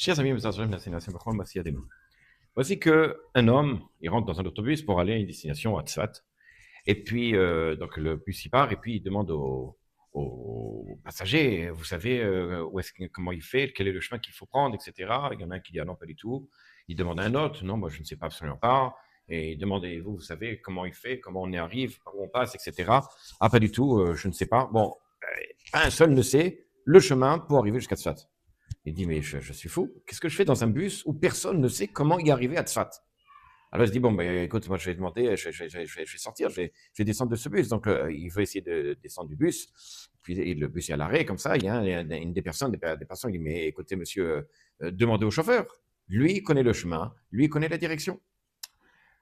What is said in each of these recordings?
Chers amis, voici qu'un homme, il rentre dans un autobus pour aller à une destination à Tzfat. Et puis, donc le bus il part et puis il demande aux passagers, vous savez comment il fait, quel est le chemin qu'il faut prendre, etc. Il y en a un qui dit ah non, pas du tout. Il demande à un autre, non, moi je ne sais pas absolument pas. Et il demande, et vous savez comment il fait, comment on y arrive, par où on passe, etc. Ah, pas du tout, je ne sais pas. Bon, un seul ne sait le chemin pour arriver jusqu'à Tzfat. Il dit, mais je suis fou. Qu'est-ce que je fais dans un bus où personne ne sait comment y arriver à Tzfat? Alors il se dit, bon, ben, écoute, moi je vais demander, je vais sortir, je vais descendre de ce bus. Donc il veut essayer de descendre du bus. Puis le bus est à l'arrêt, comme ça, il y a une des personnes qui dit, mais écoutez, monsieur, demandez au chauffeur. Lui il connaît le chemin, lui il connaît la direction.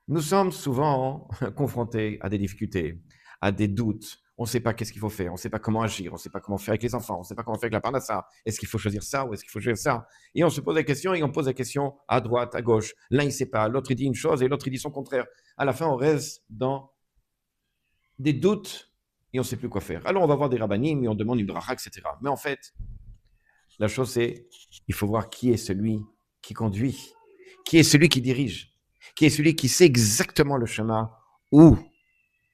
Nous sommes souvent confrontés à des difficultés, à des doutes. On ne sait pas qu'est-ce qu'il faut faire, on ne sait pas comment agir, on ne sait pas comment faire avec les enfants, on ne sait pas comment faire avec la parnassa. Est-ce qu'il faut choisir ça ou est-ce qu'il faut choisir ça? Et on se pose des questions et on pose des questions à droite, à gauche. L'un, il ne sait pas, l'autre, il dit une chose et l'autre, il dit son contraire. À la fin, on reste dans des doutes et on ne sait plus quoi faire. Alors, on va voir des rabbinim et on demande une bracha, etc. Mais en fait, la chose, c'est il faut voir qui est celui qui conduit, qui est celui qui dirige, qui est celui qui sait exactement le chemin où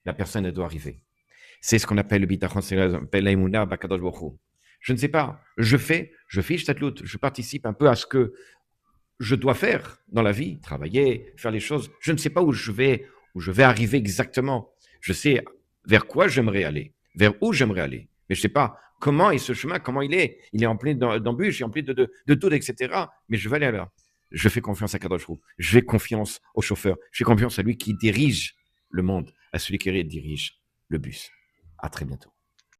la personne doit arriver. C'est ce qu'on appelle le bitachon, c'est l'aïmouna bakadosh baruch hu. Je ne sais pas, je fiche cette lutte, je participe un peu à ce que je dois faire dans la vie, travailler, faire les choses. Je ne sais pas où je vais arriver exactement. Je sais vers quoi j'aimerais aller, vers où j'aimerais aller, mais je ne sais pas comment est ce chemin, comment il est. Il est empli d'embûches, il est empli de doutes, etc. Mais je vais aller là. Je fais confiance à Kadosh Hu. Je fais confiance au chauffeur. Je fais confiance à lui qui dirige le monde, à celui qui dirige le bus. À très bientôt.